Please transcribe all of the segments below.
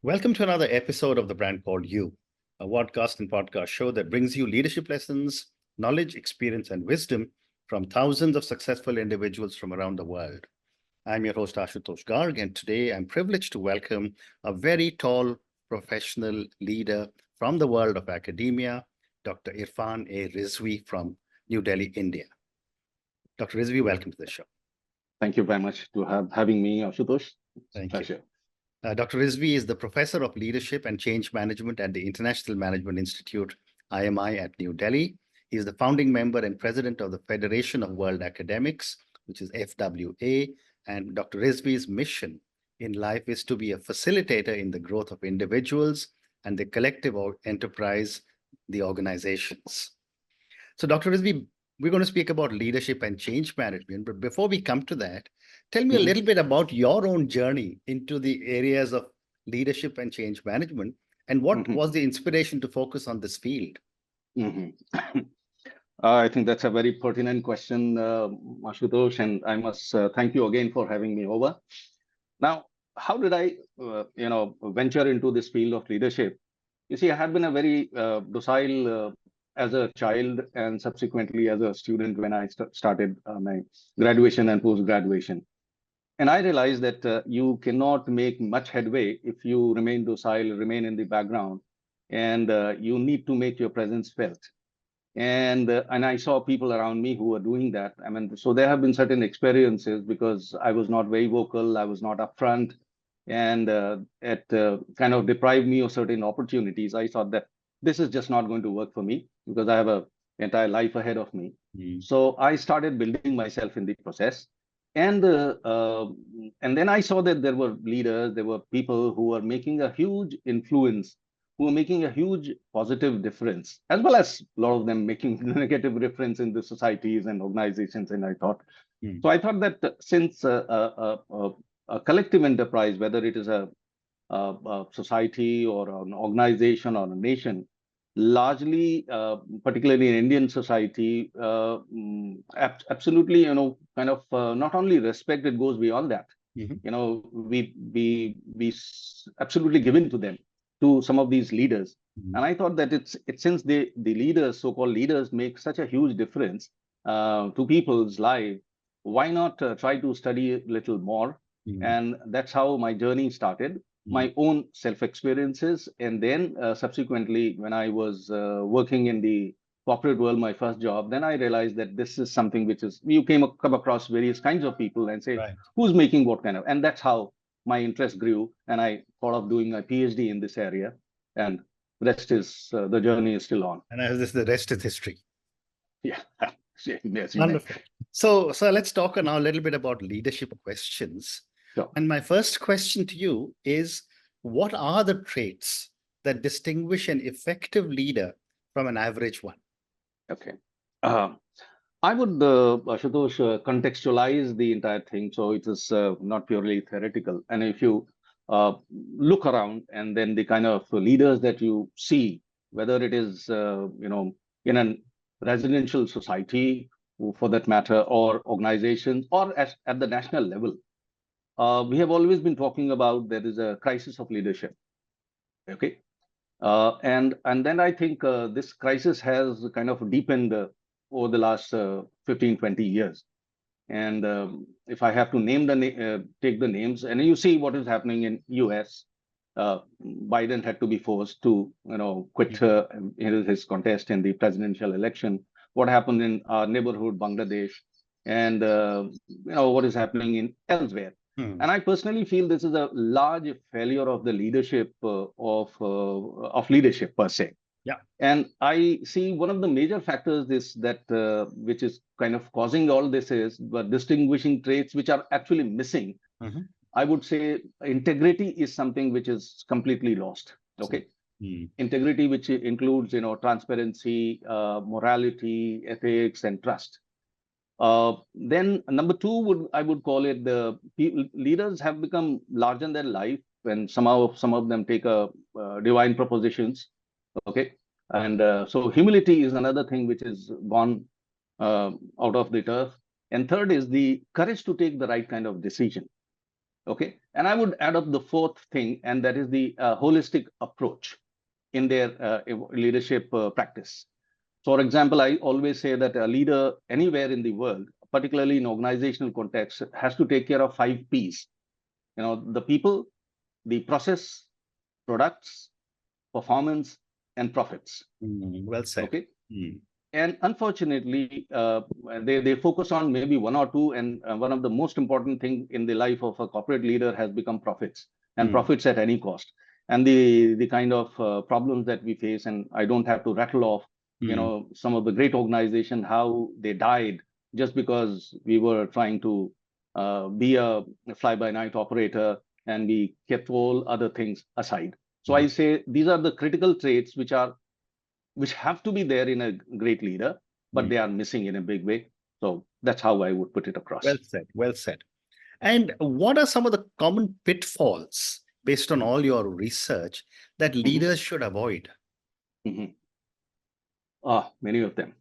Welcome to another episode of The Brand Called You, a podcast and podcast show that brings you leadership lessons, knowledge, experience, and wisdom from thousands of successful individuals from around the world. I'm your host, Ashutosh Garg, and today I'm privileged to welcome a very tall professional leader from the world of academia, Dr. Irfan A. Rizvi from New Delhi, India. Dr. Rizvi, welcome to the show. Thank you very much to having me, Ashutosh. Thank you. Dr. Rizvi is the Professor of Leadership and Change Management at the International Management Institute, IMI, at New Delhi. He is the founding member and president of the Federation of World Academics, which is FWA. And Dr. Rizvi's mission in life is to be a facilitator in the growth of individuals and the collective enterprise, the organizations. So, Dr. Rizvi, we're going to speak about leadership and change management. But before we come to that, tell me a little bit about your own journey into the areas of leadership and change management, and what was the inspiration to focus on this field? I think that's a very pertinent question, Ashutosh, and I must thank you again for having me over. Now, how did I, venture into this field of leadership? You see, I had been a very docile as a child and subsequently as a student when I started my graduation and post-graduation. And I realized that you cannot make much headway if you remain docile, remain in the background, and you need to make your presence felt. And I saw people around me who were doing that. I mean, so there have been certain experiences because I was not very vocal, I was not upfront, and it kind of deprived me of certain opportunities. I thought that this is just not going to work for me because I have an entire life ahead of me. So I started building myself in the process. And then I saw that there were leaders, there were people who were making a huge influence, who were making a huge positive difference, as well as a lot of them making negative difference in the societies and organizations. And I thought, so I thought that since a collective enterprise, whether it is a society or an organization or a nation, largely, particularly in Indian society, absolutely, kind of not only respect, it goes beyond that. We absolutely given to them, to some of these leaders. And I thought that it's since the leaders, so-called leaders, make such a huge difference to people's life, why not try to study a little more? And that's how my journey started. My own self-experiences, and then subsequently, when I was working in the corporate world, my first job, then I realized that this is something which is, you come across various kinds of people and say, who's making what kind of, and that's how my interest grew, and I thought of doing my PhD in this area, and rest is, the journey is still on. And as this, the rest is history. Yeah. Yes, wonderful. So let's talk now a little bit about leadership questions. Sure. And my first question to you is, what are the traits that distinguish an effective leader from an average one? Okay. I would, Ashutosh, contextualize the entire thing, so it is not purely theoretical. And if you look around, and then the kind of leaders that you see, whether it is, in a residential society, for that matter, or organizations, or at the national level, we have always been talking about there is a crisis of leadership. Okay. And then I think this crisis has kind of deepened over the last 15, 20 years. And if I have to name take the names, and you see what is happening in US, Biden had to be forced to, quit his contest in the presidential election. What happened in our neighborhood, Bangladesh, and what is happening in elsewhere. And I personally feel this is a large failure of the leadership of leadership per se. Yeah. And I see one of the major factors is that which is kind of causing all this is the distinguishing traits which are actually missing. I would say integrity is something which is completely lost. Okay. Integrity, which includes, transparency, morality, ethics, and trust. Then number two, I would call it the leaders have become larger than life, and somehow some of them take divine propositions. Okay, and so humility is another thing which is gone out of the turf. And third is the courage to take the right kind of decision. Okay. And I would add up the fourth thing, and that is the holistic approach in their leadership practice. For example, I always say that a leader anywhere in the world, particularly in organizational context, has to take care of 5 Ps. The people, the process, products, performance, and profits. Well said. Okay. And unfortunately, they focus on maybe one or two, and one of the most important thing in the life of a corporate leader has become profits, and profits at any cost. And the kind of problems that we face, and I don't have to rattle off, some of the great organization, how they died just because we were trying to be a fly-by-night operator, and we kept all other things aside. So I say these are the critical traits which have to be there in a great leader, but they are missing in a big way. So that's how I would put it across. Well said. Well said. And what are some of the common pitfalls based on all your research that leaders should avoid? Many of them.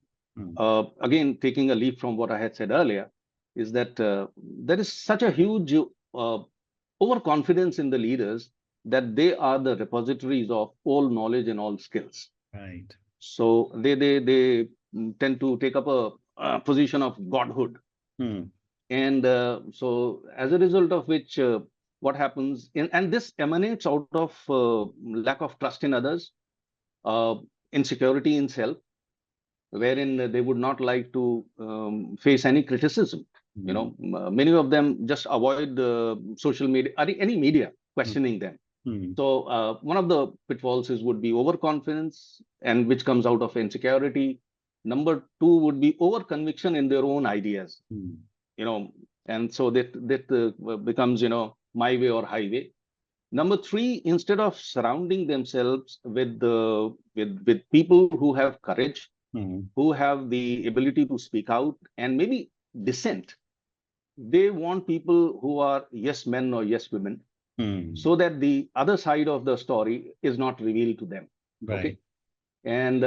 Again, taking a leap from what I had said earlier, is that there is such a huge overconfidence in the leaders that they are the repositories of all knowledge and all skills. Right. So they tend to take up a position of godhood. And so as a result of which, what happens, and this emanates out of lack of trust in others, insecurity in self, wherein they would not like to face any criticism. Many of them just avoid social media, any media questioning them. So one of the pitfalls would be overconfidence, and which comes out of insecurity. Number two would be overconviction in their own ideas. And so that becomes, my way or highway. Number three, instead of surrounding themselves with people who have courage, who have the ability to speak out and maybe dissent, they want people who are yes men or yes women, so that the other side of the story is not revealed to them. Right. Okay. And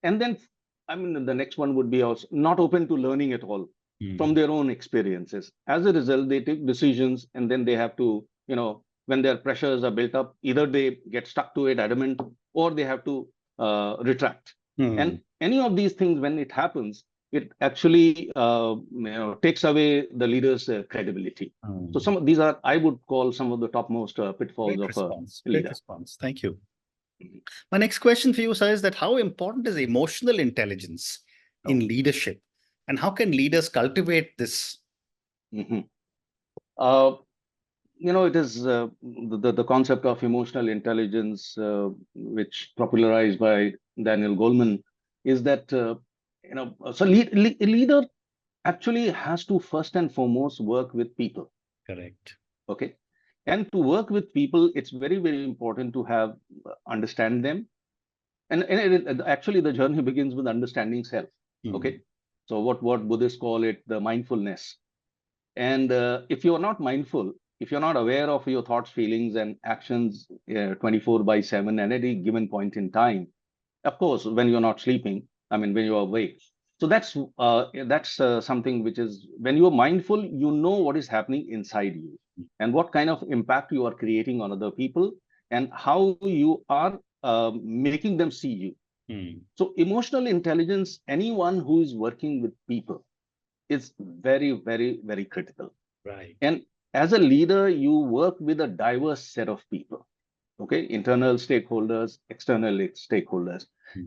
then, I mean, the next one would be also not open to learning at all from their own experiences. As a result, they take decisions, and then they have to, when their pressures are built up, either they get stuck to it adamant, or they have to retract. And any of these things, when it happens, it actually takes away the leader's credibility. So some of these are, I would call, some of the topmost pitfalls of a leader. Great response. Thank you. My next question for you, sir, is that how important is emotional intelligence in leadership, and how can leaders cultivate this? It is the concept of emotional intelligence, which popularized by Daniel Goleman, is that so a leader actually has to first and foremost work with people. Correct. Okay. And to work with people, it's very, very important to have understand them. And actually, the journey begins with understanding self. Okay. So what Buddhists call it, the mindfulness. And if you're not mindful, if you're not aware of your thoughts, feelings, and actions 24/7 at any given point in time, of course, when you're not sleeping, I mean, when you're awake. So that's something which is, when you're mindful, you know what is happening inside you and what kind of impact you are creating on other people and how you are making them see you. So emotional intelligence, anyone who is working with people, is very, very, very critical. Right. And as a leader, you work with a diverse set of people. Okay, internal stakeholders, external stakeholders,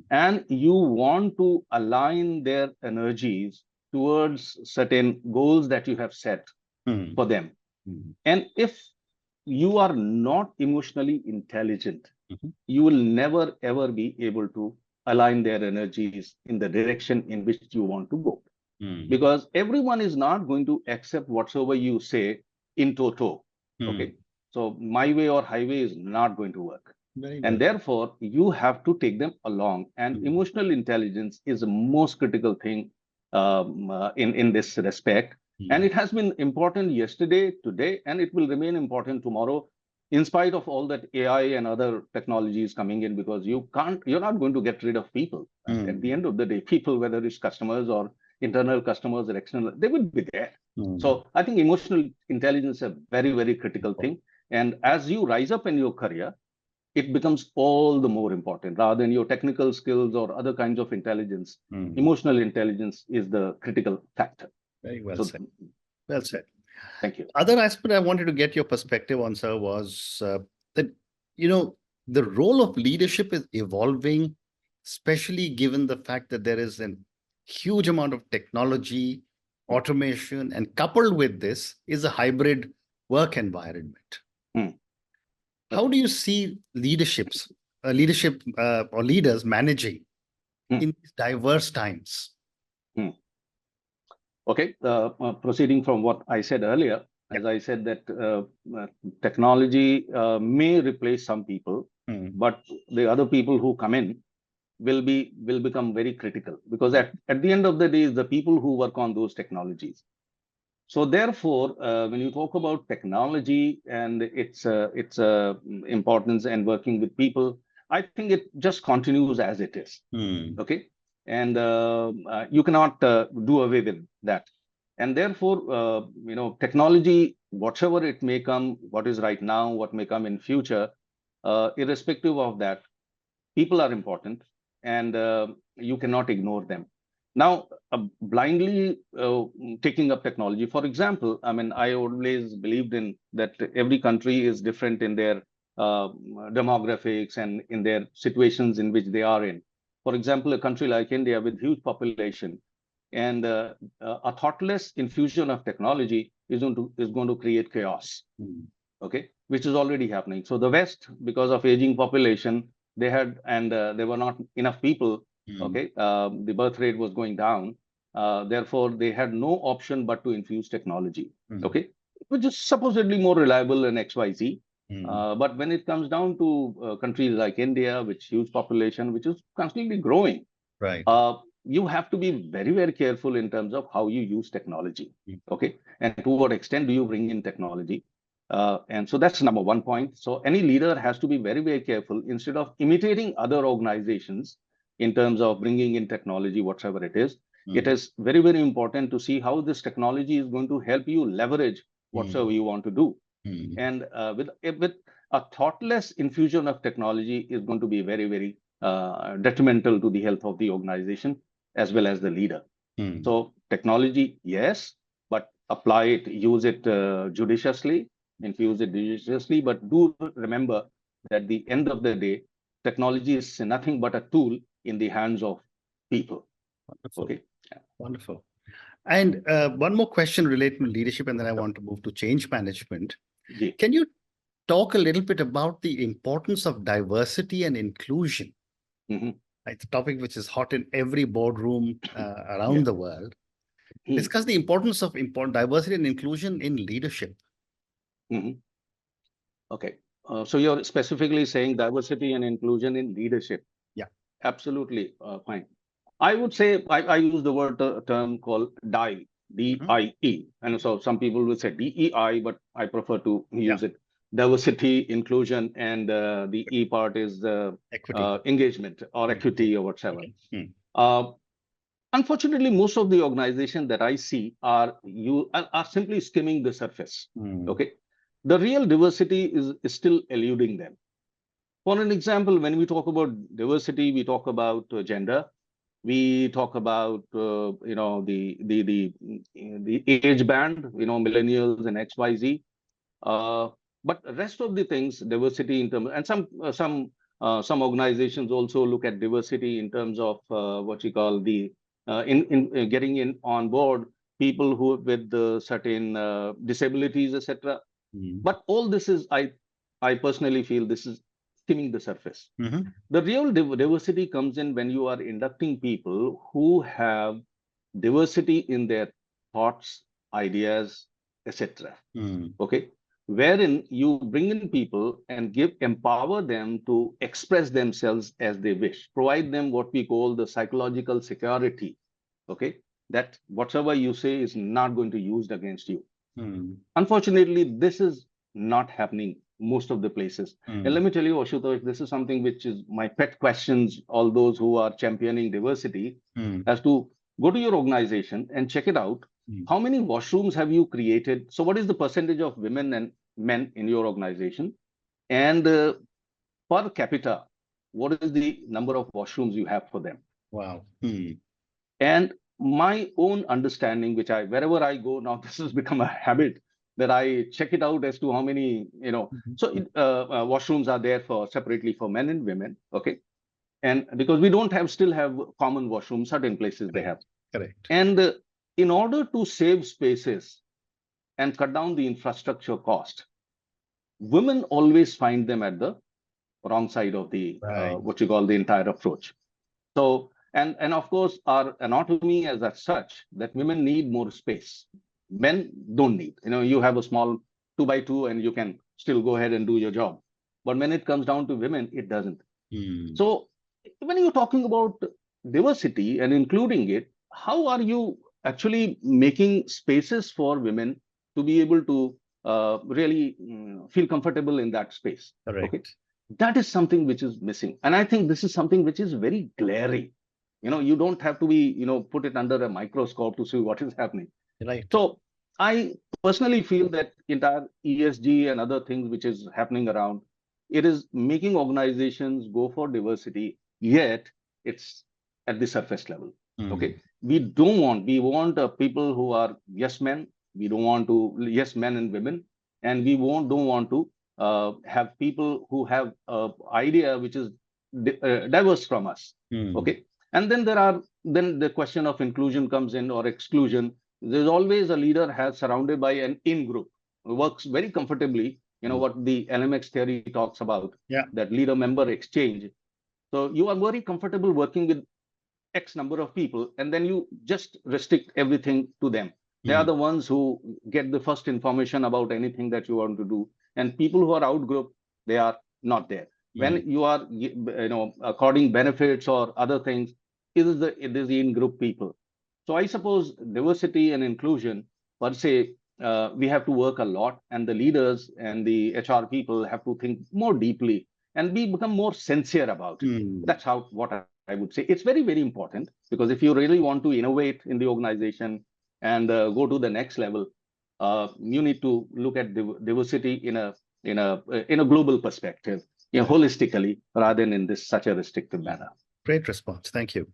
and you want to align their energies towards certain goals that you have set for them. And if you are not emotionally intelligent, you will never ever be able to align their energies in the direction in which you want to go. Because everyone is not going to accept whatsoever you say in toto. Okay. So my way or highway is not going to work. And therefore, you have to take them along. And emotional intelligence is the most critical thing in this respect. And it has been important yesterday, today, and it will remain important tomorrow, in spite of all that AI and other technologies coming in, because you're not going to get rid of people. At the end of the day, people, whether it's customers or internal customers or external, they would be there. So I think emotional intelligence is a very, very critical thing. And as you rise up in your career, it becomes all the more important rather than your technical skills or other kinds of intelligence. Emotional intelligence is the critical factor. Very well So, said. Well said. Thank you. Other aspect I wanted to get your perspective on, sir, was that, the role of leadership is evolving, especially given the fact that there is a huge amount of technology, automation, and coupled with this is a hybrid work environment. How do you see leadership or leaders managing in these diverse times? Okay, proceeding from what I said earlier, as I said that technology may replace some people, but the other people who come in will become very critical, because at the end of the day, the people who work on those technologies. So therefore, when you talk about technology and its importance and working with people, I think it just continues as it is. Okay, and you cannot do away with that. And therefore, technology, whatever it may come, what is right now, what may come in future, irrespective of that, people are important, and you cannot ignore them. Now, blindly taking up technology, for example, I mean, I always believed in that every country is different in their demographics and in their situations in which they are in. For example, a country like India with huge population and a thoughtless infusion of technology is going to create chaos. Okay, which is already happening. So the West, because of aging population, they had, and there were not enough people. Okay, the birth rate was going down. Therefore, they had no option but to infuse technology. Okay, which is supposedly more reliable than XYZ. But when it comes down to countries like India, with huge population, which is constantly growing, right? You have to be very, very careful in terms of how you use technology. Okay, and to what extent do you bring in technology? And so that's number one point. So any leader has to be very, very careful instead of imitating other organizations in terms of bringing in technology, whatever it is. It is very, very important to see how this technology is going to help you leverage whatsoever you want to do. And with a thoughtless infusion of technology is going to be very, very detrimental to the health of the organization as well as the leader. So technology, yes, but apply it, use it judiciously, infuse it judiciously, but do remember that at the end of the day, technology is nothing but a tool in the hands of people. Wonderful. Okay. Wonderful. And one more question related to leadership, and then I want to move to change management. Yeah. Can you talk a little bit about the importance of diversity and inclusion? It's a topic which is hot in every boardroom around the world. Discuss the importance of diversity and inclusion in leadership. Okay. So you're specifically saying diversity and inclusion in leadership. Yeah. Absolutely fine. I would say I use the word term called DIE, D-I-E. And so some people will say DEI, but I prefer to use it. Diversity, inclusion, and the E part is engagement or equity or whatever. Unfortunately, most of the organizations that I see are simply skimming the surface. Okay, the real diversity is still eluding them. For an example, when we talk about diversity, we talk about gender, we talk about the age band, millennials and XYZ. But the rest of the things, diversity in terms, and some organizations also look at diversity in terms of what you call the in getting in on board people who with certain disabilities, etc. But all this is, I personally feel, this is skimming the surface. The real diversity comes in when you are inducting people who have diversity in their thoughts, ideas, etc. Okay, wherein you bring in people and empower them to express themselves as they wish, provide them what we call the psychological security. Okay, that whatever you say is not going to be used against you. Unfortunately, this is not happening most of the places. And let me tell you, Ashutosh, this is something which is my pet questions, all those who are championing diversity, as to go to your organization and check it out. How many washrooms have you created? So what is the percentage of women and men in your organization? And per capita, what is the number of washrooms you have for them? Wow. And my own understanding, which wherever I go now, this has become a habit that I check it out as to how many, so washrooms are there separately for men and women. Okay. And because we don't still have common washrooms, certain places they have. Correct. And in order to save spaces and cut down the infrastructure cost, women always find them at the wrong side of the what you call the entire approach. So, and of course, our anatomy as such that women need more space. Men don't need. You have a small 2x2 and you can still go ahead and do your job. But when it comes down to women, it doesn't. So when you're talking about diversity and including it, how are you actually making spaces for women to be able to really feel comfortable in that space? Correct. Okay, that is something which is missing, and I think this is something which is very glaring. You don't have to be put it under a microscope to see what is happening. Right. So I personally feel that entire ESG and other things which is happening around, it is making organizations go for diversity, yet it's at the surface level. Okay, we want people who are yes men. We don't want to yes men and women, and we don't want to have people who have idea which is diverse from us. Okay, and then then the question of inclusion comes in, or exclusion. There's always a leader surrounded by an in-group who works very comfortably. What the LMX theory talks about, that leader-member exchange. So you are very comfortable working with X number of people, and then you just restrict everything to them. They are the ones who get the first information about anything that you want to do. And people who are out-group, they are not there. When you are, according benefits or other things, it is the in-group people. So I suppose diversity and inclusion, per se, we have to work a lot, and the leaders and the HR people have to think more deeply and become more sincere about it. That's what I would say. It's very, very important, because if you really want to innovate in the organization and go to the next level, you need to look at diversity in a global perspective, holistically, rather than in such a restrictive manner. Great response. Thank you.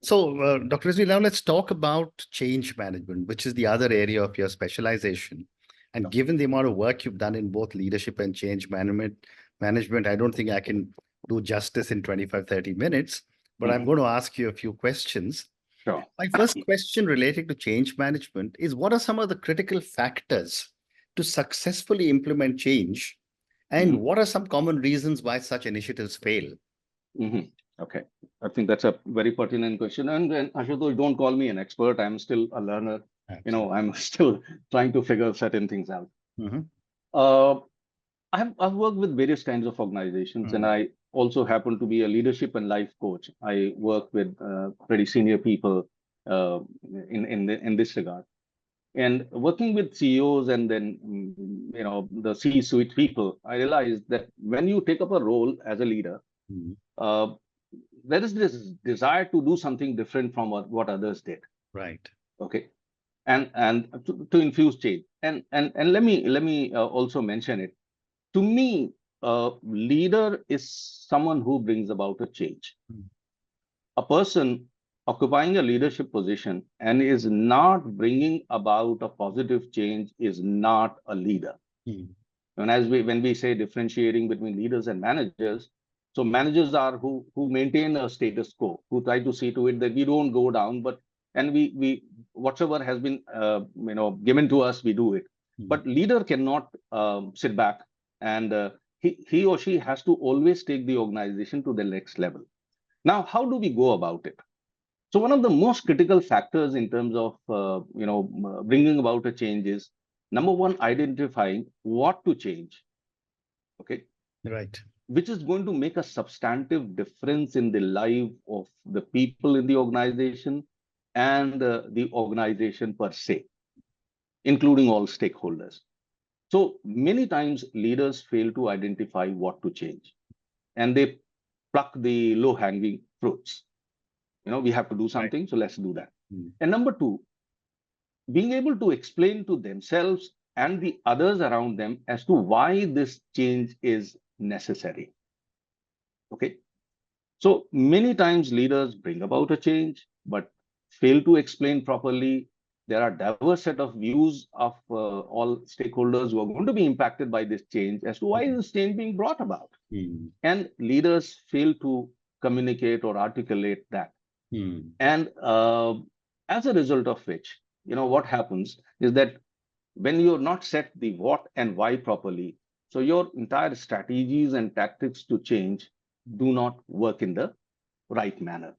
So, Dr. Rizvi, now let's talk about change management, which is the other area of your specialization. And given the amount of work you've done in both leadership and change management, I don't think I can do justice in 25, 30 minutes, but I'm going to ask you a few questions. Sure. My first question relating to change management is, what are some of the critical factors to successfully implement change? And what are some common reasons why such initiatives fail? Okay, I think that's a very pertinent question. And Ashutosh, don't call me an expert. I'm still a learner. Absolutely. I'm still trying to figure certain things out. I've worked with various kinds of organizations, and I also happen to be a leadership and life coach. I work with pretty senior people in this regard. And working with CEOs and then the C-suite people, I realized that when you take up a role as a leader, there is this desire to do something different from what others did. Right. Okay. And to infuse change. And let me also mention it. To me, a leader is someone who brings about a change. A person occupying a leadership position and is not bringing about a positive change is not a leader. And when we say differentiating between leaders and managers, so managers are who maintain a status quo, who try to see to it that we don't go down, and we whatever has been given to us, we do it. But leader cannot sit back, and he or she has to always take the organization to the next level. Now, how do we go about it? So one of the most critical factors in terms of bringing about a change is, number one, identifying what to change. Okay. Right. Which is going to make a substantive difference in the life of the people in the organization and the organization per se, including all stakeholders. So many times leaders fail to identify what to change, and they pluck the low-hanging fruits. We have to do something, so let's do that. And number two, being able to explain to themselves and the others around them as to why this change is necessary. Okay. So many times leaders bring about a change, but fail to explain properly. There are diverse set of views of all stakeholders who are going to be impacted by this change as to why is this change being brought about. And leaders fail to communicate or articulate that. And as a result of which, what happens is that when you're not set the what and why properly, so your entire strategies and tactics to change do not work in the right manner.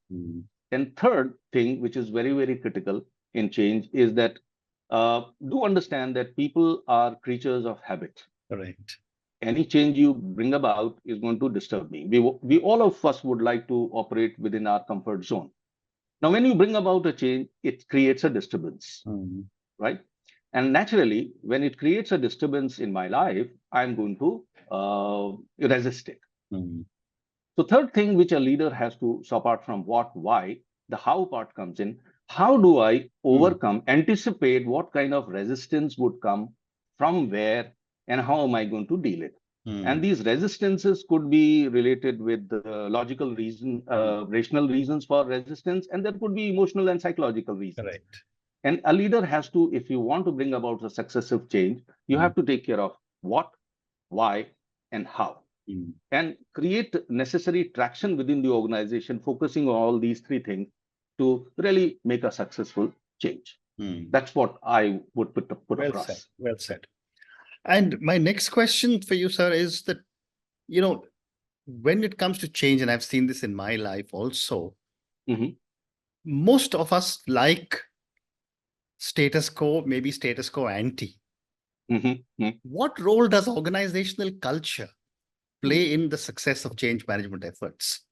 And third thing, which is very, very critical in change, is that do understand that people are creatures of habit. Correct. Any change you bring about is going to disturb me. We all of us would like to operate within our comfort zone. Now, when you bring about a change, it creates a disturbance, right? And naturally, when it creates a disturbance in my life, I'm going to resist it. So third thing which a leader has to, so apart from what, why, the how part comes in. How do I overcome, anticipate what kind of resistance would come, from where, and how am I going to deal it? And these resistances could be related with logical reason, rational reasons for resistance, and there could be emotional and psychological reasons. Correct. And a leader has to, if you want to bring about a successive change, you have to take care of what, why, and how. And create necessary traction within the organization, focusing on all these three things to really make a successful change. That's what I would put across. Said. Well said. And my next question for you, sir, is that, when it comes to change, and I've seen this in my life also, most of us like status quo, maybe status quo ante. What role does organizational culture play in the success of change management efforts?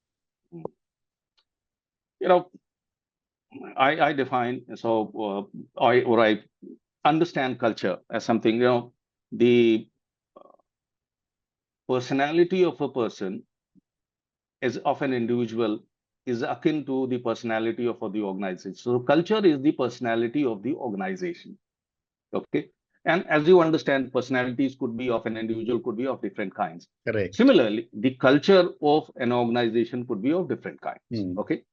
I define, I understand culture as something, the personality of a person is of an individual is akin to the personality of the organization. So culture is the personality of the organization. Okay. And as you understand, personalities could be of an individual, could be of different kinds. Correct. Similarly, the culture of an organization could be of different kinds. Okay.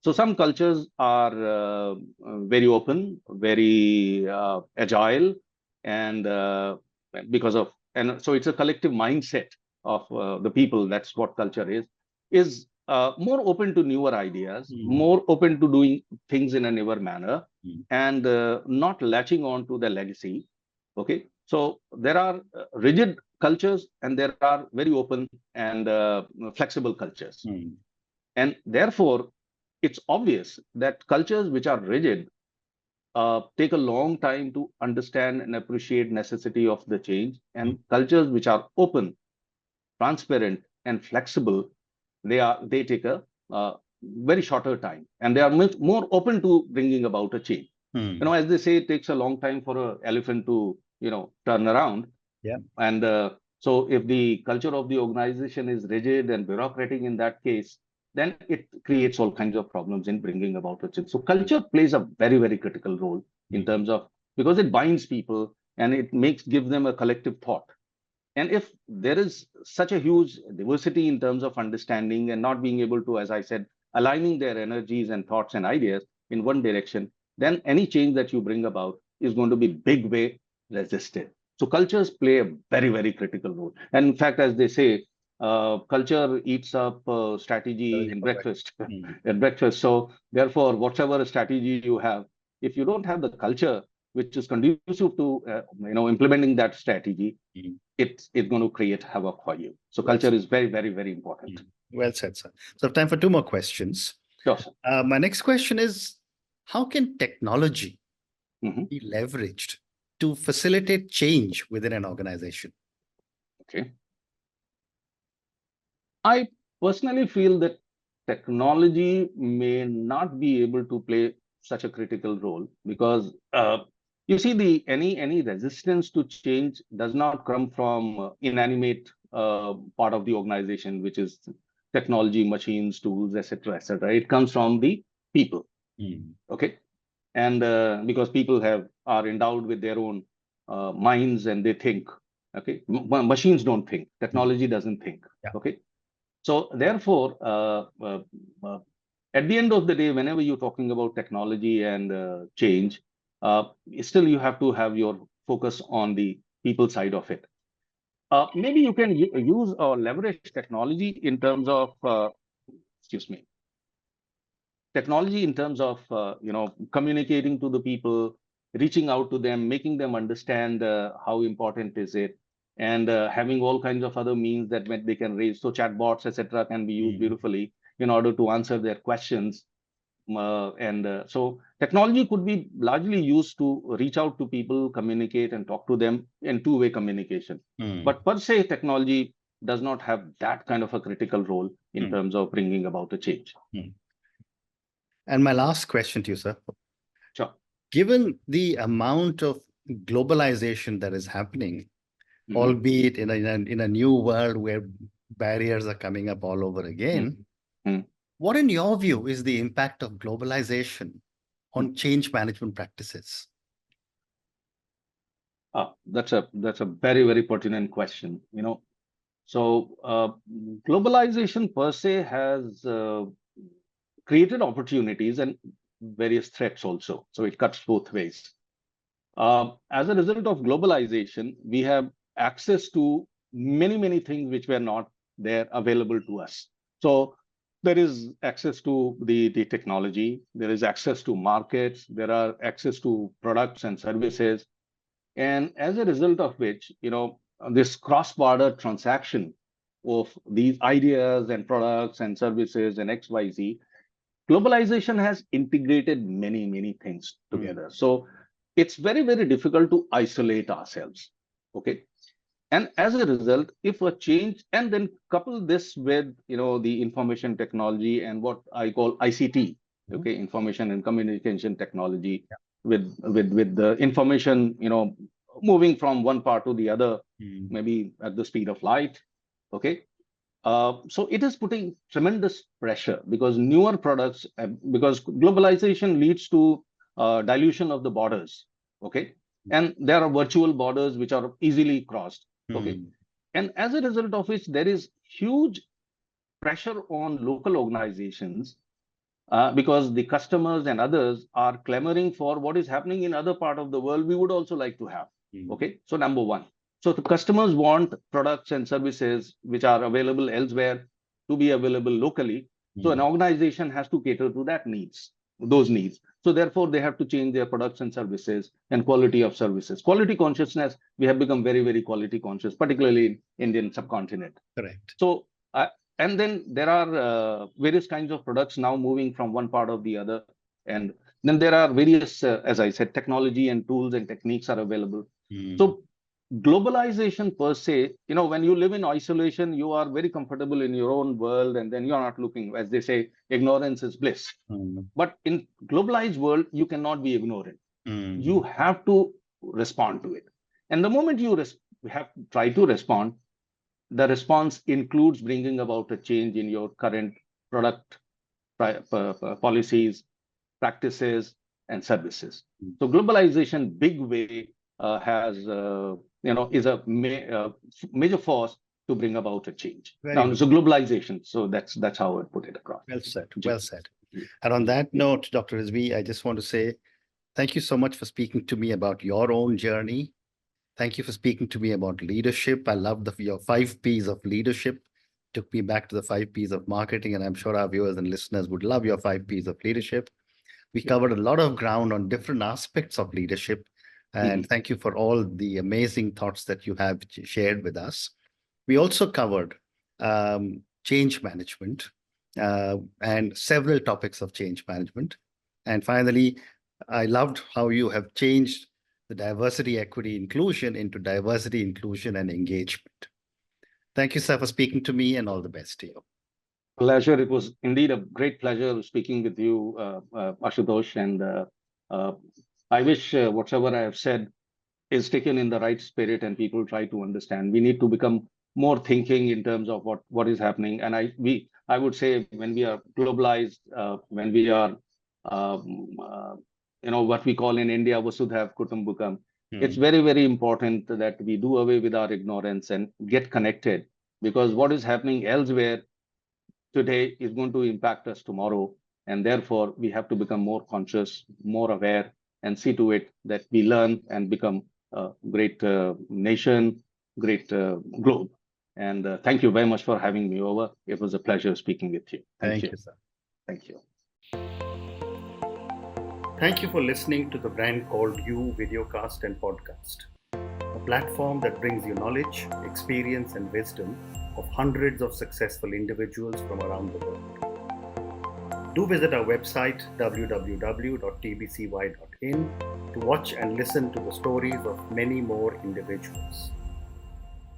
So some cultures are very open, very agile, and so it's a collective mindset of the people. That's what culture is more open to newer ideas, more open to doing things in a newer manner, and not latching on to the legacy. Okay, so there are rigid cultures and there are very open and flexible cultures, and therefore it's obvious that cultures which are rigid take a long time to understand and appreciate necessity of the change, and cultures which are open, transparent, and flexible, they take a very shorter time, and they are much more open to bringing about a change. As they say, it takes a long time for an elephant to turn around. Yeah. And so if the culture of the organization is rigid and bureaucratic in that case, then it creates all kinds of problems in bringing about a change. So culture plays a very, very critical role in terms of, because it binds people and it gives them a collective thought. And if there is such a huge diversity in terms of understanding and not being able to, as I said, aligning their energies and thoughts and ideas in one direction, then any change that you bring about is going to be big way resisted. So cultures play a very, very critical role. And in fact, as they say, culture eats up strategy in breakfast. At breakfast. So therefore, whatever strategy you have, if you don't have the culture which is conducive to implementing that strategy, it's going to create havoc for you. So culture is very, very, very important. Well said, sir. So I have time for two more questions. Sure, sir. My next question is, how can technology be leveraged to facilitate change within an organization? Okay. I personally feel that technology may not be able to play such a critical role because you see, any resistance to change does not come from inanimate part of the organization, which is technology, machines, tools, etc., etc. It comes from the people. Okay. and because people are endowed with their own minds and they think. Okay, machines don't think. Technology doesn't think. Yeah. Okay, so therefore, uh, at the end of the day, whenever you're talking about technology and change, uh, still you have to have your focus on the people side of it. Maybe you can use or leverage technology in terms of, excuse me, technology in terms of communicating to the people, reaching out to them, making them understand how important is it, and having all kinds of other means that when they can raise. So chatbots, etc., can be used beautifully in order to answer their questions. So technology could be largely used to reach out to people, communicate, and talk to them in two-way communication. But per se, technology does not have that kind of a critical role in terms of bringing about a change. And my last question to you, sir. Sure. Given the amount of globalization that is happening, albeit in a new world where barriers are coming up all over again, what, in your view, is the impact of globalization on change management practices? That's a very, very pertinent question. So globalization per se has created opportunities and various threats also. So it cuts both ways. As a result of globalization, we have access to many, many things which were not there available to us. So there is access to the technology, there is access to markets, there are access to products and services. And as a result of which, this cross-border transaction of these ideas and products and services and XYZ, globalization has integrated many, many things together. So it's very, very difficult to isolate ourselves. Okay. And as a result, if a change, and then couple this with, the information technology and what I call ICT, okay, information and communication technology, with the information, moving from one part to the other, maybe at the speed of light. Okay. So it is putting tremendous pressure because newer products, because globalization leads to dilution of the borders. Okay. And there are virtual borders which are easily crossed. Okay. And as a result of which, there is huge pressure on local organizations because the customers and others are clamoring for what is happening in other part of the world we would also like to have. Okay. So number one. So the customers want products and services which are available elsewhere to be available locally. So an organization has to cater to those needs. So therefore, they have to change their products and services and quality of services. Quality consciousness, we have become very, very quality conscious, particularly in Indian subcontinent. Correct. So, and then there are various kinds of products now moving from one part of the other. And then there are various, as I said, technology and tools and techniques are available. So globalization per se, when you live in isolation, you are very comfortable in your own world, and then you're not looking, as they say, ignorance is bliss. But in globalized world, you cannot be ignorant. You have to respond to it. And the moment you have to try to respond, the response includes bringing about a change in your current product policies, practices, and services. So globalization, big way, has is a major force to bring about a change. So globalization. So that's how I put it across. Well said. Well said. And on that note, Dr. Rizvi, I just want to say thank you so much for speaking to me about your own journey. Thank you for speaking to me about leadership. I love your 5 P's of leadership. Took me back to the 5 P's of marketing, and I'm sure our viewers and listeners would love your 5 P's of leadership. We covered a lot of ground on different aspects of leadership. And thank you for all the amazing thoughts that you have shared with us. We also covered change management and several topics of change management. And finally, I loved how you have changed the diversity, equity, inclusion into diversity, inclusion, and engagement. Thank you, sir, for speaking to me, and all the best to you. Pleasure. It was indeed a great pleasure speaking with you, Ashutosh. And I wish whatever I have said is taken in the right spirit and people try to understand. We need to become more thinking in terms of what is happening. And I would say when we are globalized, when we are what we call in India, Vasudhaiv Kutumbakam. It's Hmm. very, very important that we do away with our ignorance and get connected, because what is happening elsewhere today is going to impact us tomorrow. And therefore, we have to become more conscious, more aware, and see to it that we learn and become a great nation, great globe. And thank you very much for having me over. It was a pleasure speaking with you. Thank you. Sir. Thank you. Thank you for listening to the Brand Called You videocast and podcast, a platform that brings you knowledge, experience, and wisdom of hundreds of successful individuals from around the world. Do visit our website www.tbcy.in to watch and listen to the stories of many more individuals.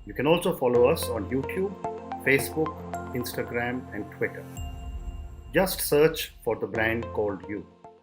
You can also follow us on YouTube, Facebook, Instagram, and Twitter. Just search for the Brand Called You.